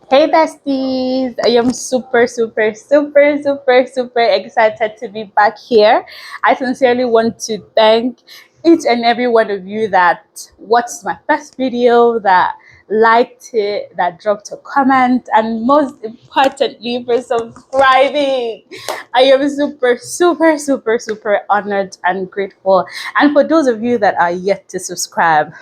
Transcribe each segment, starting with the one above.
Hey besties, I am super excited to be back here. I sincerely want to thank each and every one of you that watched my first video, that liked it, that dropped a comment, and most importantly for subscribing. I am super honored and grateful. And for those of you that are yet to subscribe,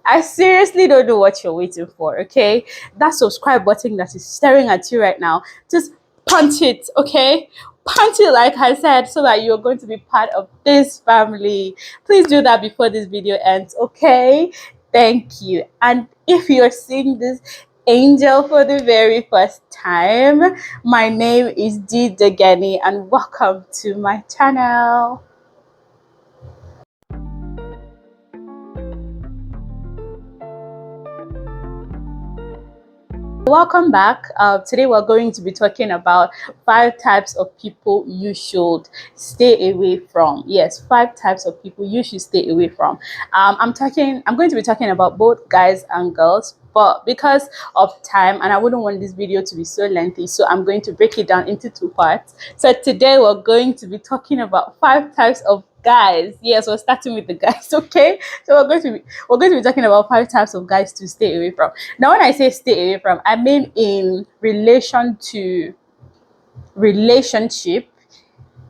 I seriously don't know what you're waiting for, okay? That subscribe button that is staring at you right now, just punch it, okay? Punch it like I said, so that you're going to be part of this family. Please do that before this video ends, okay? Thank you. And if you're seeing this angel for the very first time, my name is Dee Degani and welcome to my channel. Welcome back. Today we're going to be talking about 5 types of people you should stay away from. Yes, 5 types of people you should stay away from. I'm going to be talking about both guys and girls, but because of time and I wouldn't want this video to be so lengthy, so I'm going to break it down into 2 parts. So today we're going to be talking about 5 types of guys. Yes, we're starting with the guys, okay? So we're going to be talking about 5 types of guys to stay away from. Now, when I say stay away from, I mean in relation to relationship,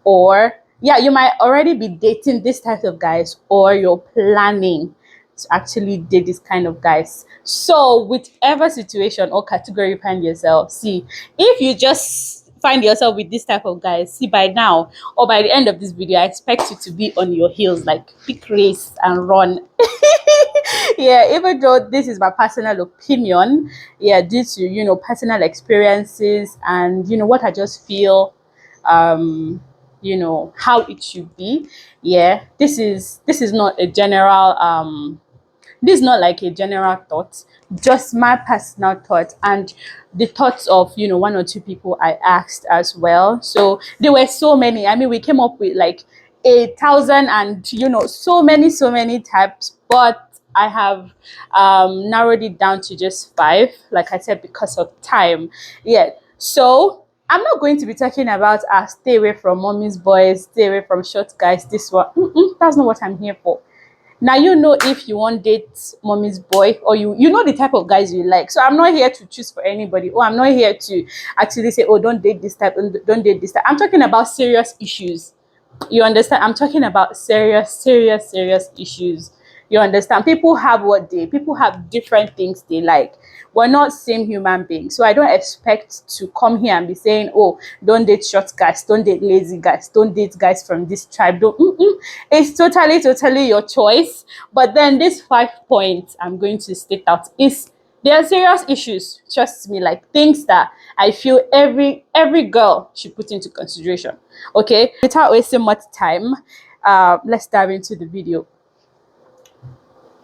or yeah, you might already be dating this type of guys, or you're planning to actually date this kind of guys. So whichever situation or category you find yourself, see, if you just find yourself with this type of guys, see, by now or by the end of this video, I expect you to be on your heels, like pick race and run. Yeah, even though this is my personal opinion, yeah, due to personal experiences and what I just feel, how it should be. Yeah, this is not a general this is not like a general thought, just my personal thought and the thoughts of 1 or 2 people I asked as well. So there were so many. I mean, we came up with like 1,000 and so many types, but I have narrowed it down to just 5, like I said, because of time. Yeah, so I'm not going to be talking about stay away from mommy's boys, stay away from short guys, this one. That's not what I'm here for. Now if you want date mommy's boy, or you know the type of guys you like. So I'm not here to choose for anybody, or I'm not here to actually say, oh, don't date this type and don't date this type. I'm talking about serious issues. You understand? I'm talking about serious issues. You understand? People have different things they like. We're not same human beings. So I don't expect to come here and be saying, oh, don't date short guys, don't date lazy guys, don't date guys from this tribe. Don't It's totally your choice. But then these 5 points I'm going to state out is there are serious issues, trust me, like things that I feel every girl should put into consideration. Okay, without wasting much time, let's dive into the video.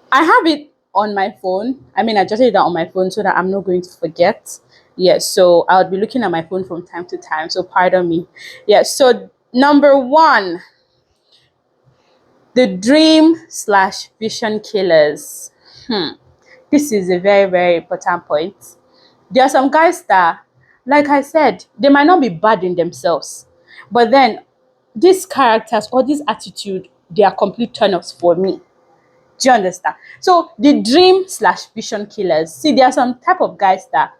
I have it on my phone. I mean, I jotted it down on my phone so that I'm not going to forget. Yes, so I'll be looking at my phone from time to time, so pardon me. Yes, so number 1, the dream/vision killers. This is a very important point. There are some guys that, like I said, they might not be bad in themselves, but then these characters or this attitude, they are complete turn-offs for me. Do you understand? So the dream/vision killers. See, there are some type of guys that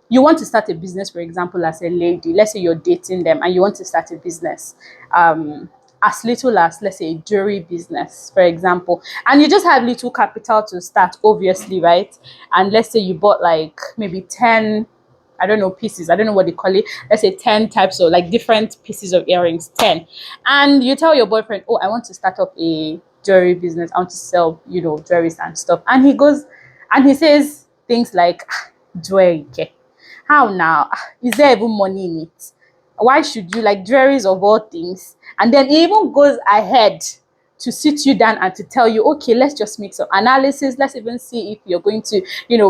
you want to start a business, for example, as a lady. Let's say you're dating them and you want to start a business. As little as, let's say, a jewelry business, for example, and you just have little capital to start, obviously, right? And let's say you bought like maybe 10, I don't know, pieces, I don't know what they call it, let's say 10 types of like different pieces of earrings, 10, and you tell your boyfriend, oh, I want to start up a jewelry business, I want to sell jewelries and stuff, and he goes and he says things like, jewelry, okay? How now? Is there even money in it? Why should you, like, jewelries of all things? And then he even goes ahead to sit you down and to tell you, okay, let's just make some analysis. Let's even see if you're going to,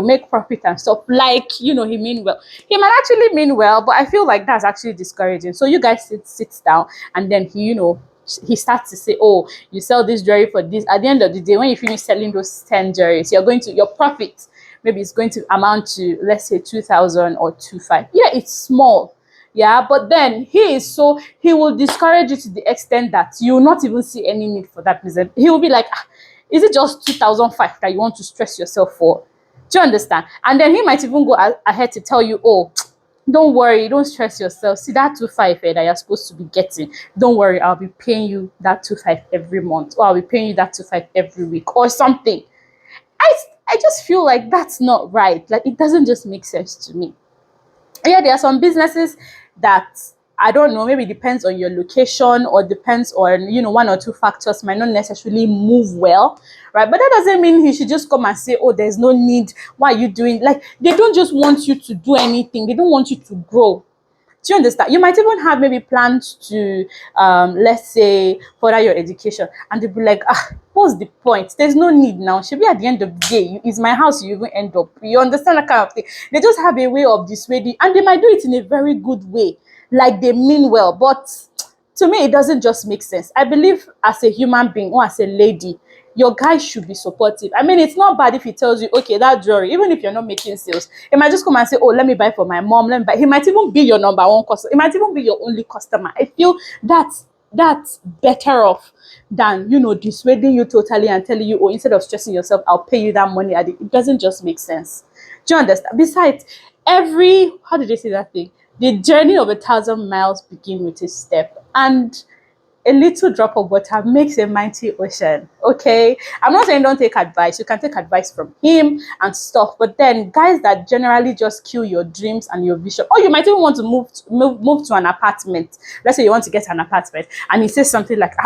make profit and stuff. Like, he mean well. He might actually mean well, but I feel like that's actually discouraging. So you guys sit down, and then he starts to say, oh, you sell this jewelry for this. At the end of the day, when you finish selling those 10 jewelries, your profit maybe it's going to amount to, let's say, 2,000 or 2,500. Yeah, it's small. Yeah, but then he will discourage you to the extent that you will not even see any need for that business. He will be like, ah, is it just 2,500 that you want to stress yourself for? Do you understand? And then he might even go ahead to tell you, oh, don't worry, don't stress yourself. See that 2,500 that you're supposed to be getting. Don't worry, I'll be paying you that 2,500 every month, or I'll be paying you that 2,500 every week, or something. I I just feel like that's not right. Like it doesn't just make sense to me. Yeah, there are some businesses that, I don't know, maybe depends on your location or depends on, one or two factors, might not necessarily move well, right? But that doesn't mean he should just come and say, oh, there's no need. Why are you doing? Like, they don't just want you to do anything. They don't want you to grow. Do you understand? You might even have maybe plans to, let's say, further your education, and they'll be like, ah, what's the point? There's no need now. Should be at the end of the day, it's my house. You even end up. You understand that kind of thing? They just have a way of dissuading, and they might do it in a very good way, like they mean well, but to me, it doesn't just make sense. I believe as a human being or as a lady, your guy should be supportive. I mean, it's not bad if he tells you, okay, that jewelry, even if you're not making sales, he might just come and say, oh, let me buy for my mom, let me buy. He might even be your number one customer. It might even be your only customer. I feel that's better off than, dissuading you totally and telling you, oh, instead of stressing yourself, I'll pay you that money. It doesn't just make sense. Do you understand? Besides, how did they say that thing? The journey of 1,000 miles begin with a step. And a little drop of water makes a mighty ocean. Okay, I'm not saying don't take advice. You can take advice from him and stuff, but then guys that generally just kill your dreams and your vision, or you might even want to move to an apartment. Let's say you want to get an apartment and he says something like,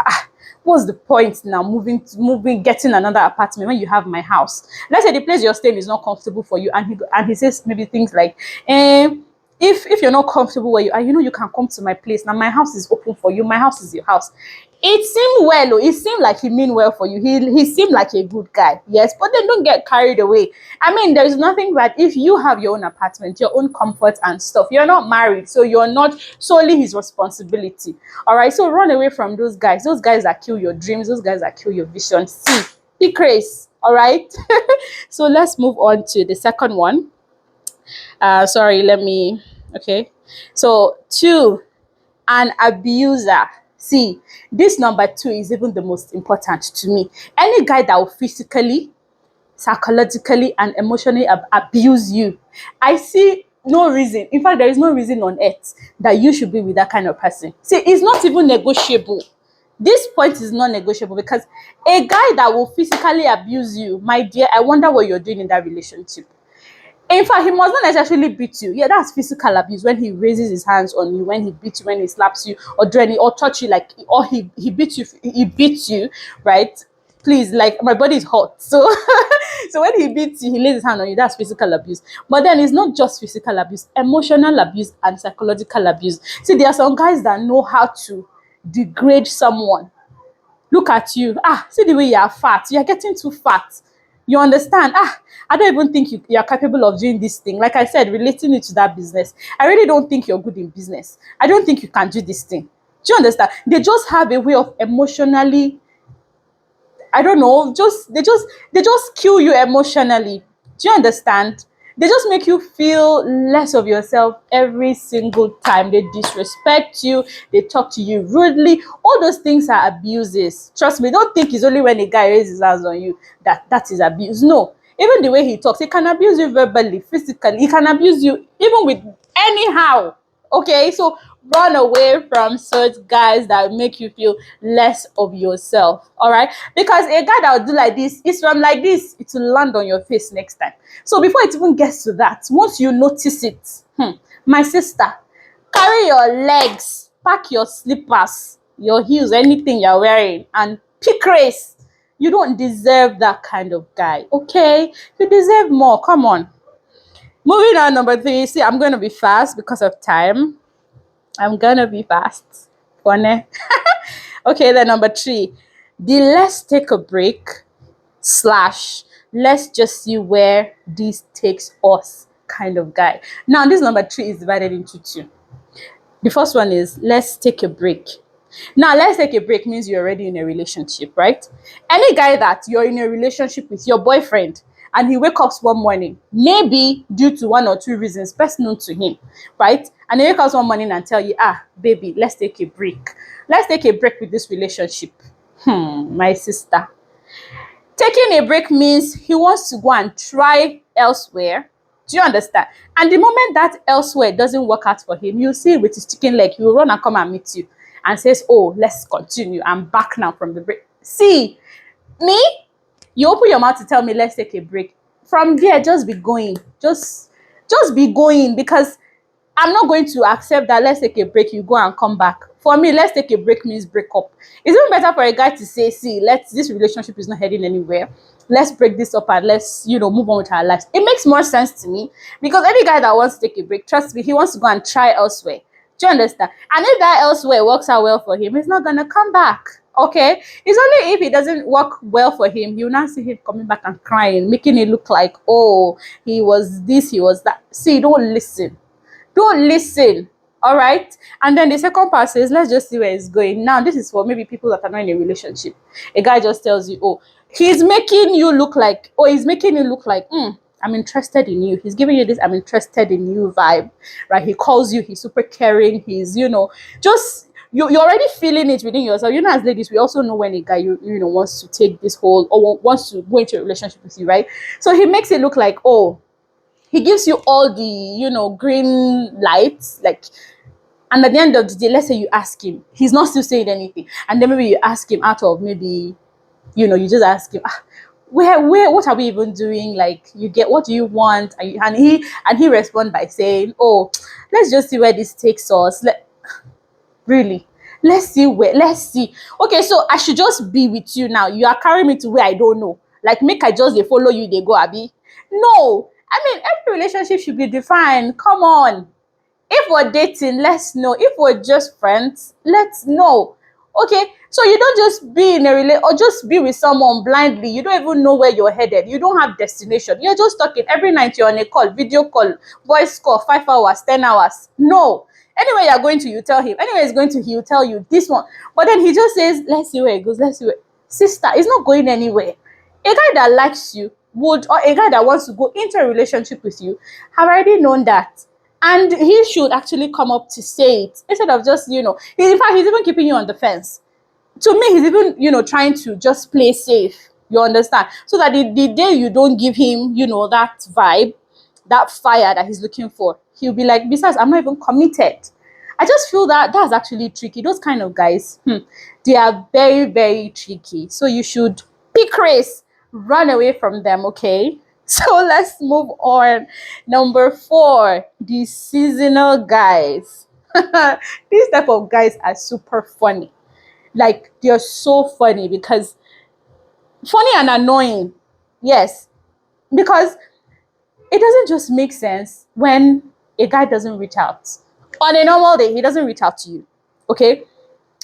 what's the point now moving getting another apartment when you have my house? Let's say the place you're staying is not comfortable for you, and he says maybe things like, if you're not comfortable where you are, you can come to my place. Now my house is open for you. My house is your house. It seemed well, it seemed like he mean well for you. He seemed like a good guy, yes, but then don't get carried away. I mean, there's nothing bad if you have your own apartment, your own comfort and stuff. You're not married, so you're not solely his responsibility. All right, so run away from those guys that kill your dreams, those guys that kill your vision. See, be crazy. All right. So let's move on to the second one. Okay. So 2, an abuser. See, this number 2 is even the most important to me. Any guy that will physically, psychologically, and emotionally abuse you, I see no reason. In fact, there is no reason on earth that you should be with that kind of person. See, it's not even negotiable. This point is not negotiable, because a guy that will physically abuse you, my dear, I wonder what you're doing in that relationship. In fact, he must not necessarily beat you. Yeah, that's physical abuse, when he raises his hands on you, when he beats you, when he slaps you, or do any, or touch you, like, or he beats you, right? Please, like, my body is hot. So so when he beats you, he lays his hand on you, that's physical abuse. But then it's not just physical abuse, emotional abuse and psychological abuse. See, there are some guys that know how to degrade someone. Look at you. See the way you are fat. You are getting too fat. You understand? I don't even think you are capable of doing this thing. Like I said, relating it to that business, I really don't think you're good in business. I don't think you can do this thing. Do you understand? They just have a way of emotionally, I don't know, they just kill you emotionally. Do you understand? They just make you feel less of yourself every single time. They disrespect you, they talk to you rudely. All those things are abuses. Trust me, don't think it's only when a guy raises his hands on you that is abuse. No. Even the way he talks, he can abuse you verbally, physically. He can abuse you even with anyhow. Okay, so run away from such guys that make you feel less of yourself. All right, because a guy that will do like this, is from like this, it will land on your face next time. So before it even gets to that, once you notice it, my sister, carry your legs, pack your slippers, your heels, anything you're wearing, and pick race. You don't deserve that kind of guy. Okay, you deserve more. Come on. Moving on, number 3. See, I'm going to be fast because of time. I'm going to be fast. Funny. Okay, then number 3. The let's take a break / let's just see where this takes us kind of guy. Now, this number 3 is divided into 2. The first one is let's take a break. Now, let's take a break means you're already in a relationship, right? Any guy that you're in a relationship with, your boyfriend, and he wakes up one morning, maybe due to one or two reasons best known to him, right? And he wakes up one morning and tell you, baby, let's take a break. Let's take a break with this relationship. My sister. Taking a break means he wants to go and try elsewhere. Do you understand? And the moment that elsewhere doesn't work out for him, you see with his chicken leg, he will run and come and meet you and says, oh, let's continue. I'm back now from the break. See, me, you open your mouth to tell me, let's take a break. From there, just be going. Just be going, because I'm not going to accept that let's take a break, you go and come back. For me, let's take a break means break up. It's even better for a guy to say, see, this relationship is not heading anywhere. Let's break this up and let's, move on with our lives. It makes more sense to me, because any guy that wants to take a break, trust me, he wants to go and try elsewhere. Do you understand? And if that elsewhere works out well for him, he's not going to come back. Okay? It's only if it doesn't work well for him, you'll now see him coming back and crying, making it look like, oh, he was this, he was that. See, don't listen. Don't listen. All right. And then the second part says, let's just see where it's going. Now, this is for maybe people that are not in a relationship. A guy just tells you, oh, he's making you look like, I'm interested in you. He's giving you this I'm interested in you vibe, right? He calls you, he's super caring. He's, just, you're already feeling it within yourself. As ladies, we also know when a guy, wants to take this whole, or wants to go into a relationship with you, right? So he makes it look like, oh, he gives you all the, green lights, like, and at the end of the day, let's say you ask him, he's not still saying anything. And then maybe you ask him out of maybe, you just ask him, what are we even doing? Like, you get, what do you want? And he responds by saying, oh, let's just see where this takes us. Really? Let's see. Okay, so I should just be with you now. You are carrying me to where I don't know. Like, make I just follow you, they go, Abby. No. I mean, every relationship should be defined. Come on. If we're dating, let's know. If we're just friends, let's know. Okay? So you don't just be in a relationship or just be with someone blindly. You don't even know where you're headed. You don't have destination. You're just talking. Every night you're on a call, video call, voice call, 5 hours, 10 hours. No. Anywhere you're going to, you tell him. Anywhere he's going to, he'll tell you this one. But then he just says, let's see where it goes. Let's see where. Sister, it's not going anywhere. A guy that likes you or a guy that wants to go into a relationship with you have already known that. And he should actually come up to say it instead of just, in fact, he's even keeping you on the fence. To me, he's even, trying to just play safe. You understand? So that the day you don't give him, that vibe, that fire that he's looking for, he'll be like, besides, I'm not even committed. I just feel that that's actually tricky. Those kind of guys, they are very, very tricky. So you should pick race, run away from them, okay? So let's move on. Number 4, the seasonal guys. These type of guys are super funny. Like, they're so funny because funny and annoying. Yes. Because it doesn't just make sense when a guy doesn't reach out. On a normal day, he doesn't reach out to you. Okay?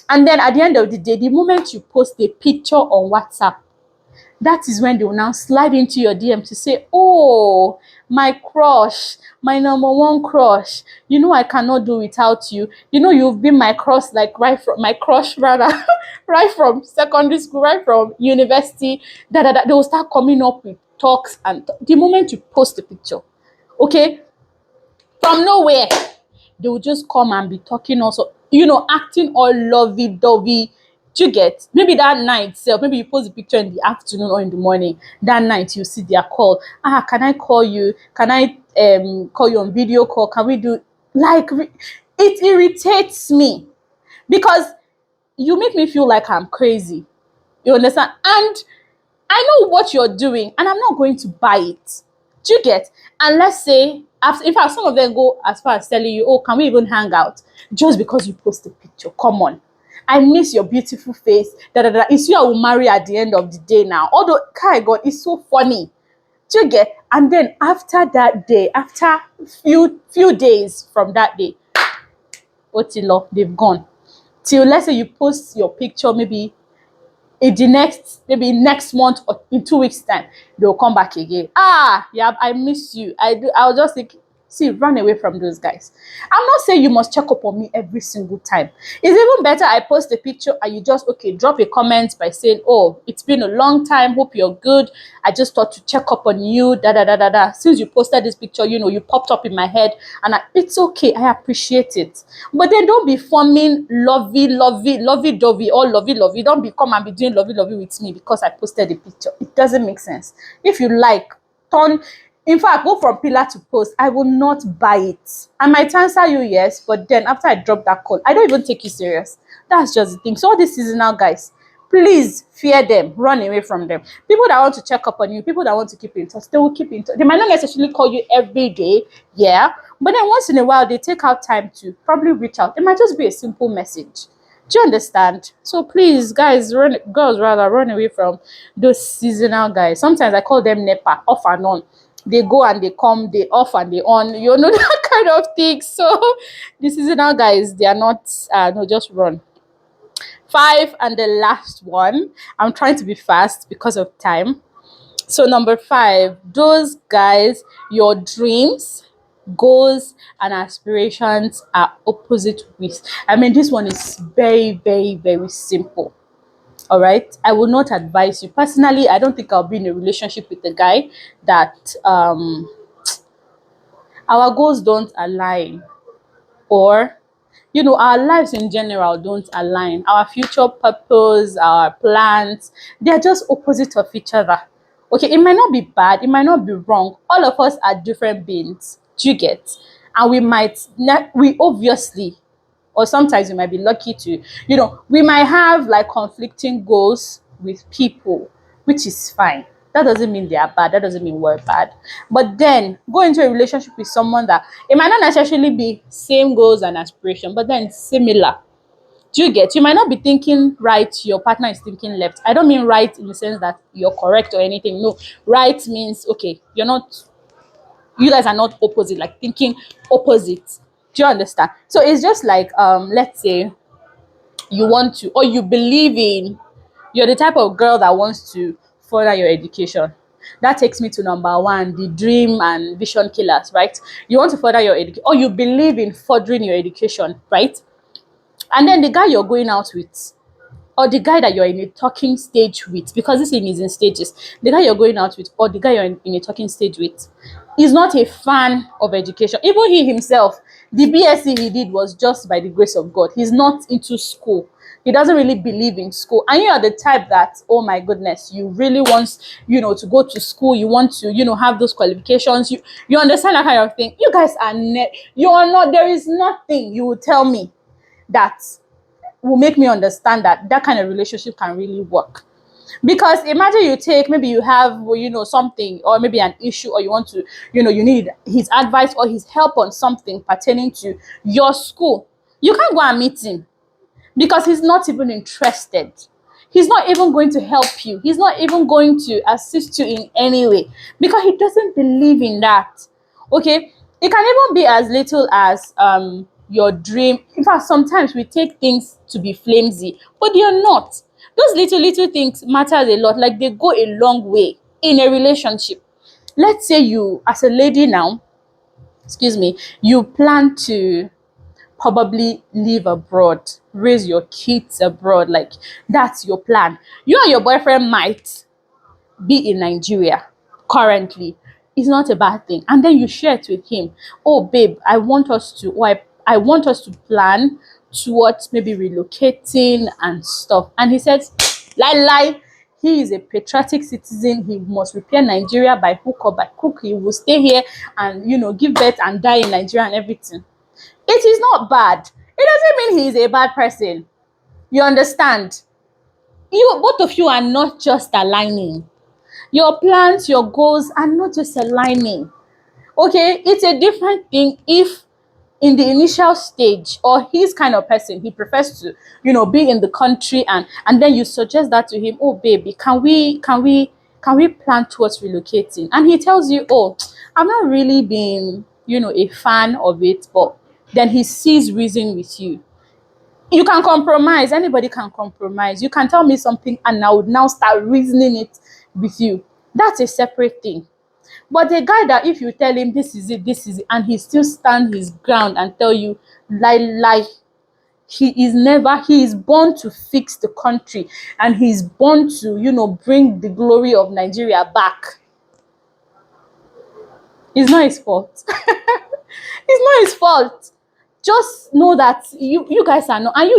And then at the end of the day, the moment you post a picture on WhatsApp, that is when they will now slide into your DM to say, oh, my crush, my number one crush, I cannot do without you. You've been my crush, like right from secondary school, right from university. They will start coming up with talks, and the moment you post the picture, okay, from nowhere, they will just come and be talking also, acting all lovey-dovey. Do you get? Maybe that night, maybe you post a picture in the afternoon or in the morning. That night, you see their call. Can I call you? Can I call you on video call? Can we do, like, it irritates me because you make me feel like I'm crazy. You understand? And I know what you're doing and I'm not going to buy it. Do you get? And let's say, in fact, some of them go as far as telling you, oh, can we even hang out? Just because you post a picture. Come on. I miss your beautiful face. It's you I will marry at the end of the day now. Although, God, it's so funny. Do you get? And then after that day, after few days from that day, Otilo, they've gone. Till let's say you post your picture maybe next month or in 2 weeks time, they'll come back again. Yeah, I miss you. I'll just think, See, run away from those guys. I'm not saying you must check up on me every single time. It's even better I post a picture and you just, okay, drop a comment by saying, oh, it's been a long time, hope you're good. I just thought to check up on you, da da da da da. Since you posted this picture, you popped up in my head, and it's okay, I appreciate it. But then don't be forming lovey-dovey, or lovey-lovey. Don't be come and be doing lovey-lovey with me because I posted a picture. It doesn't make sense. If you like, turn, in fact, go from pillar to post. I will not buy it. I might answer you, yes, but then after I drop that call, I don't even take you serious. That's just the thing. So all these seasonal guys, please fear them, run away from them. People that want to check up on you, people that want to keep in touch, they will keep in touch. They might not necessarily call you every day, yeah, but then once in a while, they take out time to probably reach out. It might just be a simple message. Do you understand? So please, guys, girls rather, run away from those seasonal guys. Sometimes I call them NEPA, off and on. They go and they come, they off and they on, that kind of thing. So the seasonal guys, they are not, no, just run. 5, and the last one, I'm trying to be fast because of time. So number 5, those guys, your dreams, goals, and aspirations are opposite with. I mean, this one is very, very, very simple. All right, I will not advise you personally. I don't think I'll be in a relationship with a guy that our goals don't align, or our lives in general don't align. Our future purpose, our plans, they're just opposite of each other. Okay, it might not be bad, it might not be wrong. All of us are different beings. Do you get? And we obviously, or sometimes you might be lucky to, we might have like conflicting goals with people, which is fine. That doesn't mean they are bad. That doesn't mean we're bad. But then go into a relationship with someone that it might not necessarily be same goals and aspiration, but then similar. Do you get? You might not be thinking right, your partner is thinking left. I don't mean right in the sense that you're correct or anything. No, right means, okay, you guys are not opposite, like thinking opposite. Do you understand? So it's just like, let's say you want to, or you believe in, you're the type of girl that wants to further your education. That takes me to number 1, the dream and vision killers, right? You want to further your education, or you believe in furthering your education, right? And then the guy you're going out with, or the guy that you're in a talking stage with, because this thing is in stages, the guy you're going out with, or the guy you're in a talking stage with, is not a fan of education. Even he himself, the BSc he did was just by the grace of God. He's not into school. He doesn't really believe in school. And you are the type that, oh my goodness, you really want, to go to school. You want to, have those qualifications. You understand that kind of thing. You guys are you are not, there is nothing you will tell me that will make me understand that that kind of relationship can really work. Because imagine maybe you have, something, or maybe an issue, or you want to, you need his advice or his help on something pertaining to your school. You can't go and meet him because he's not even interested. He's not even going to help you. He's not even going to assist you in any way because he doesn't believe in that. Okay? It can even be as little as your dream. In fact, sometimes we take things to be flimsy, but they are not. Those little things matter a lot. Like, they go a long way in a relationship. Let's say you, as a lady now, you plan to probably live abroad, raise your kids abroad. Like, that's your plan. You and your boyfriend might be in Nigeria currently. It's not a bad thing. And then you share it with him. Oh, babe, I want us to plan towards maybe relocating and stuff. And he says, lie. He is a patriotic citizen. He must repair Nigeria by hook or by crook. He will stay here and, give birth and die in Nigeria and everything. It is not bad. It doesn't mean he is a bad person. You understand? Both of you are not just aligning. Your plans, your goals are not just aligning. Okay? It's a different thing if in the initial stage, or he's kind of person, he prefers to, be in the country, and then you suggest that to him, oh baby, can we plan towards relocating? And he tells you, oh, I'm not really being, a fan of it, but then he sees reason with you. You can compromise. Anybody can compromise. You can tell me something and I would now start reasoning it with you. That's a separate thing. But a guy that if you tell him this is it, and he still stand his ground and tell you lie, he is born to fix the country, and he's born to, bring the glory of Nigeria back. It's not his fault. It's not his fault. Just know that you guys are not, and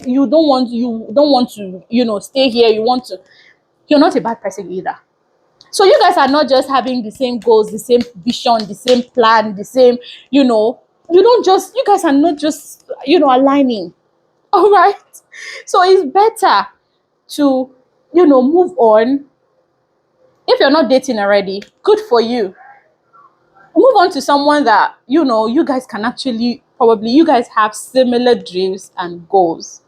you don't want to, stay here. You're not a bad person either. So you guys are not just having the same goals, the same vision, the same plan, the same, you guys are not just, aligning. All right. So it's better to, move on. If you're not dating already, good for you. Move on to someone that, you guys can actually, probably you guys have similar dreams and goals.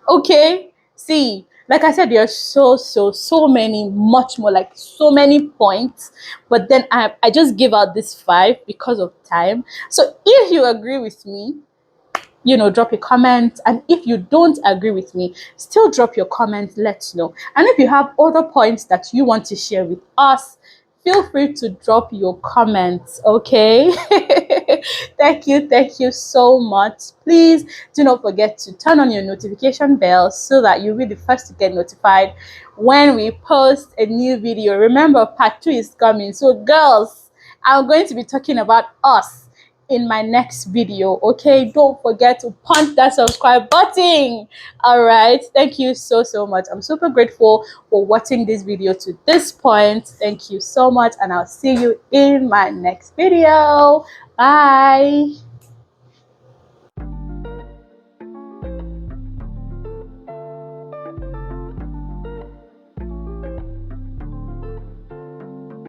Okay. See, like I said, there are so many, much more, like so many points, but then I just give out this 5 because of time. So if you agree with me, drop a comment, and if you don't agree with me, still drop your comment, let's know. And if you have other points that you want to share with us, feel free to drop your comments. Okay. Thank you so much. Please do not forget to turn on your notification bell so that you'll be the first to get notified when we post a new video. Remember, part 2 is coming, so girls, I'm going to be talking about us in my next video. Okay, don't forget to punch that subscribe button. All right, thank you so much. I'm super grateful for watching this video to this point. Thank you so much, and I'll see you in my next video. Bye.